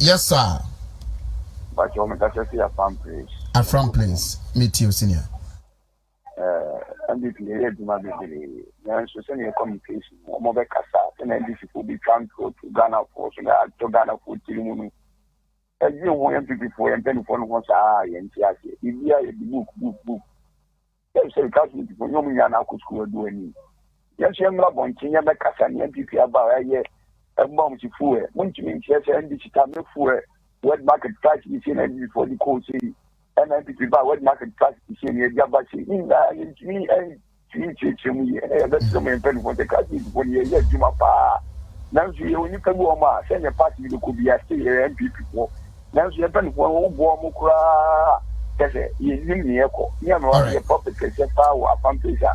Yes, sir. But you want to say a farm place. A farm place. Meet you, senior. And if you hear my baby, then so send your communication. Mobile Casa, and then this will be transferred to Ghana for so that to Ghana for Tilimunu. And you want people and then for once, and Tiasi. If you are a book. Yes, I can't see people. No, me and I could school do any. Yes, I'm not going to hear my Casa and people about a year. A bomb to fool. When you mean, yes, and this time for what market price is in before the cold city. And I think about what market price is in the Yabachi in me and me and that's the main pen for the country for the year Juma. Now, when you can go on, send a party you could be a stay here MP people. Now, you have been for Mukra. That's it. You need echo. You know, a puppet can power, pump is a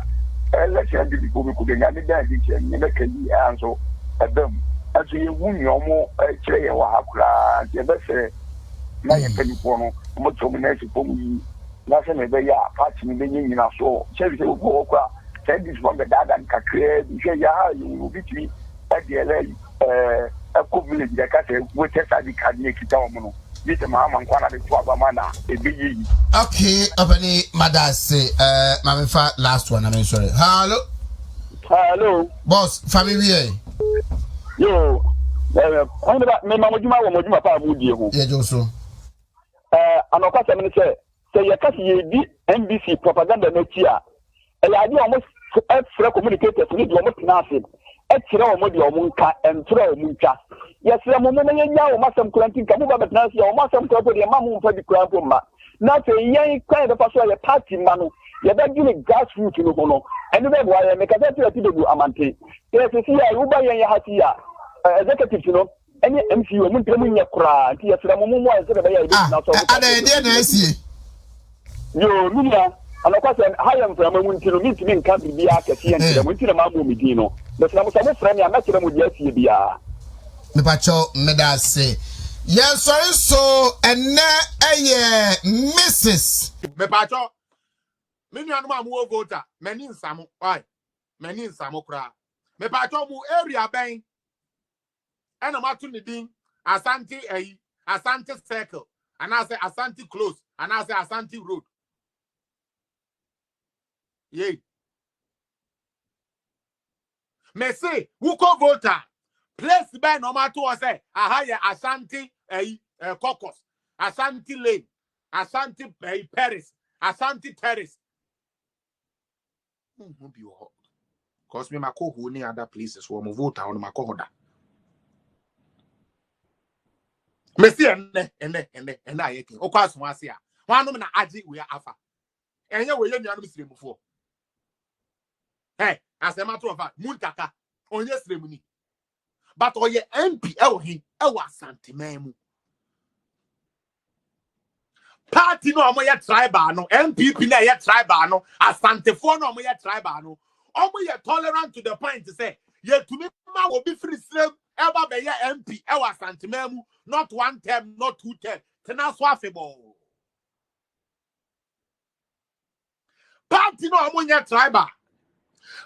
let's have the people who could get it and you make a answer at them. As you win your more chair or Hakra, the best. Na ye pedi pono mo dominate for me na se me be ya party me nyi na so cheri se go kwa send this from the dad and kakre bi se ya you be me e de le e ko village de ka se we test adi card ne kita o mo no bi se ma nkwa na de to abama na e be yi. Okay, opani madase mama fa last one I'm sorry. Hello boss family yo on the me mama pa mu die ho ye joso anoka se me say ye kasi ye di NBC propaganda no tia e ya di almost free communicators ni di almost na ase e kire o mo di o mo nka entra o mo nka ye se mo me nya o masam kurantin ka mo ba betna ase o masam ko di ma mo mfa di kuranpo ma na se yen kan de paso ye party ma no ye da gi ni grassroots no ho no enu be bo ye me ka se ti do amante ye se si ya u ba yen ya hati ya executive no any MCO mun temu nya kura nti yesra mo mo azere be ya ibe na so ada na asie yo minia anokwa se hayam fra mamu nti no mitimi nka bibia akese nti mo nti na ma mo midi no yesra mo se mo fra me amekere mo dia asie bia me pacho medase yes sorry so ene eye Mrs me pacho me nuanu ma mo voter mani nsamo why mani nsamo kura me pacho mu area ben and I'm to the Asante Asante Circle, and I say Asante Close, and I say Asante Road. Yay. Me say, who co voter? Place by no matter what say, I hire Asante Caucus, Asante Lane, Asante Paris, Asante Terrace. Who be your cause me my co who any other places who am voter on my cohoda. Messi ene ayeke o kwa so ase a wanum na agi we afa enye we ye nuanu siremufo asema to ofa muntaka onye siremuni but oye MP e wo hin e wo Asante memu party no omo ye tribal no MPP na ye tribal no Asante fo no omo ye tribal no omo ye tolerant to the point to say ye tumi ma wo bi free sirem eba be ye MP e wo Asante memu not one term, not 2 term. Tena swafebo. Party no omo tribal.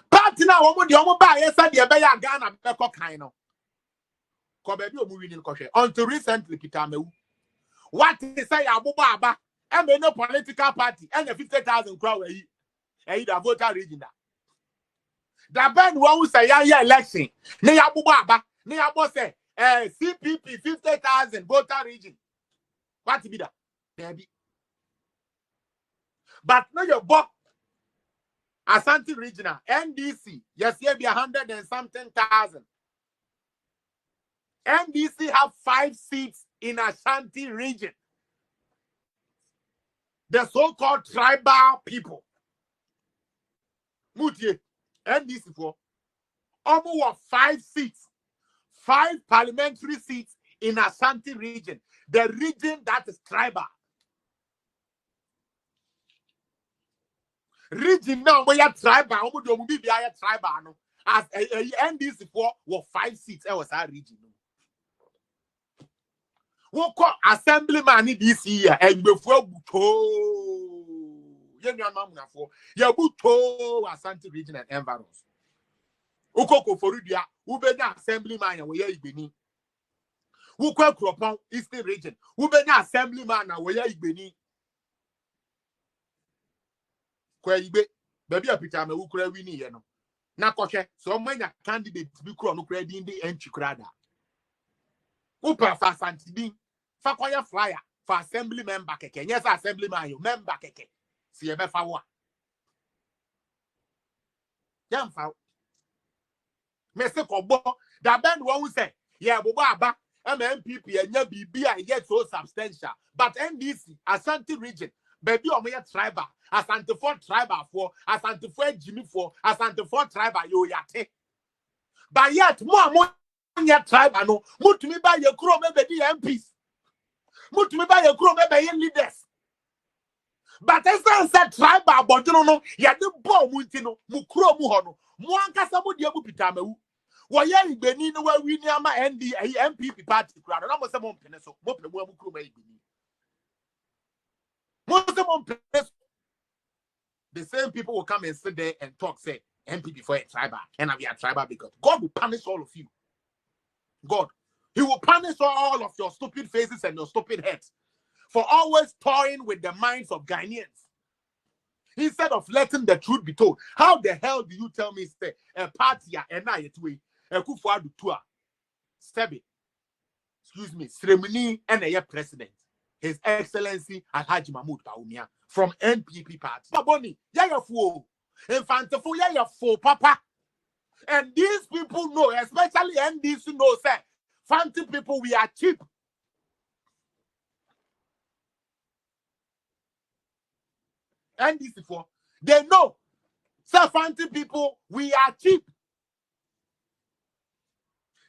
Party na omo di omo ba yesa de be ya Ghana be ko kan no. Ko be bi omo wini ko hwe. Until recently Peter Mewu. What is say abubo aba? E me no political party. E na 50,000 crowd we yi da voter region da. Da ben wo say ya election. Ne ya abubo aba. Ne ya bo say CPP 50,000 voter region. What be that? Baby. But now your book Asante regional NDC. Yes, here be 100 and something thousand. NDC have 5 seats in Ashanti region. The so-called tribal people. Mutie. NDC for almost 5 seats. 5 parliamentary seats in Ashanti region. The region that is tribal. Region now where you tribal, we be tribal no. As NDC for 5 seats, was our region. We call assemblyman this year and before buto. You buto Ashanti region and environs. Ukoko for Rudia, Ubeda assemblyman and we are benin. Who kwa Kropon Eastern region. Who be na assemblyman na where Igbeni. Kwa Igbe. Baby a picture me who kura wini ye no. Na koche. So many candidates be kura no kura di indi enchi krada. Upa fa santidin. Fa kwaya flyer. For assembly member keke. Yes, assemblyman you. Member keke. Si ebe fa wa. Yam fa. Me se kobo. Da ben one who say. Yeah, bobo aba. MPP and BB I get so substantial. But NDC, Asante region, baby or me tribal, Asante for tribal for, Asante for Jimmy for, Asante for tribal yo yate. But yet more yet tribal no, mut me by your crow maybe MPs. Mut me by your crow maybe leaders. But as said tribal, but you know, ya the bomb muntino, mukro muhono, muanka samu diabu pitame. Why you Benin where we near my MPP party crowd? And I'm some peneso, what the woman crew may be. The same people will come and sit there and talk, say MPP for a tribal, and I be a tribal because God will punish all of you. God, He will punish all of your stupid faces and your stupid heads for always toying with the minds of Ghanaians. Instead of letting the truth be told, how the hell do you tell me say a party and I Ekufuadu Tua, Sebi, excuse me, Sremini and a president, His Excellency Alhaji Mahmoud Bawumia from NPP party. Baboni, yaya fool, infanteful yaya fool, papa. And these people know, especially NDC know, say, fancy people, we are cheap. NDC for, they know, say, fancy people, we are cheap.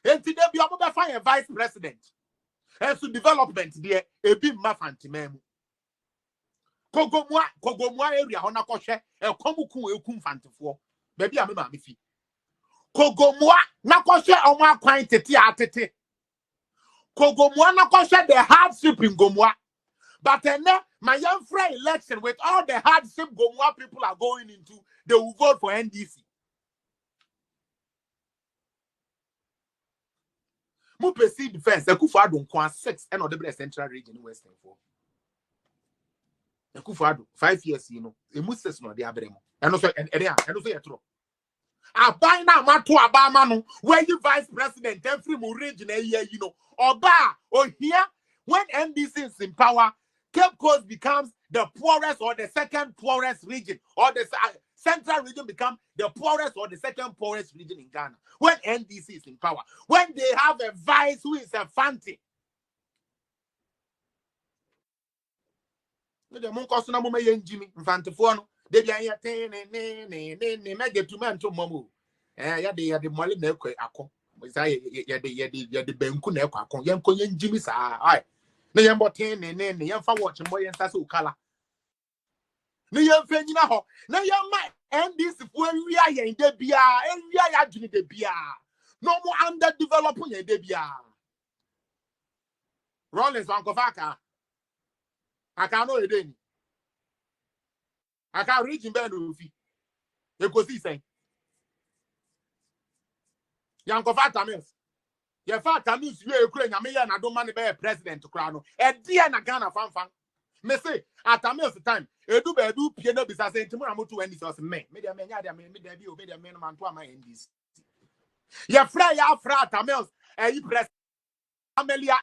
And today, we are find a vice president. And so development there, a bit mafanti memu. Kogomwa area, hona koshe, komuku ekum fantifo. Baby, I'm a mamifi. Kogomwa, na koshe, oma quantity atete. Kogomwa, na koshe, the hardship in Gomwa. But then, my young friend election, with all the hardship Gomwa people are going into, they will vote for NDC. Mu perceive defense Ekufuado nkwa 6 and the central region in Western 4. Ekufuado 5 years you know emu 6 no de abremo and also yetro abai na mato abama no where you vice president every mu region here you know oba or here when NDC is in power Cape Coast becomes the poorest or the second poorest region or the central region becomes the poorest or the second poorest region in Ghana. When NDC is in power, when they have a vice who is a fancy. The Munkosuna Muma Jimmy, Fantafono, they be a make to man to Momu. They are the Molly Ako. The Benkune Ako, Yanko Jimmy Sa. I. No young botin and young for watching boy and Sasu color. No young friend, you know, no young man, and this when we are in the beer, and we are doing the beer. No more underdeveloping in the beer. Rollins, Uncle Faka. I can't know it. I can't reach in bed with you. You could see saying, Uncle Fata Mills. Your father means you are Ukraine, and I don't want to be a president to crown. And dear Nagana fan. Me say at a meal's time, do piano besides saying tomorrow to end this men. Media men, obey the men man to my endis. Your fry out frat, Amels, and you press Amelia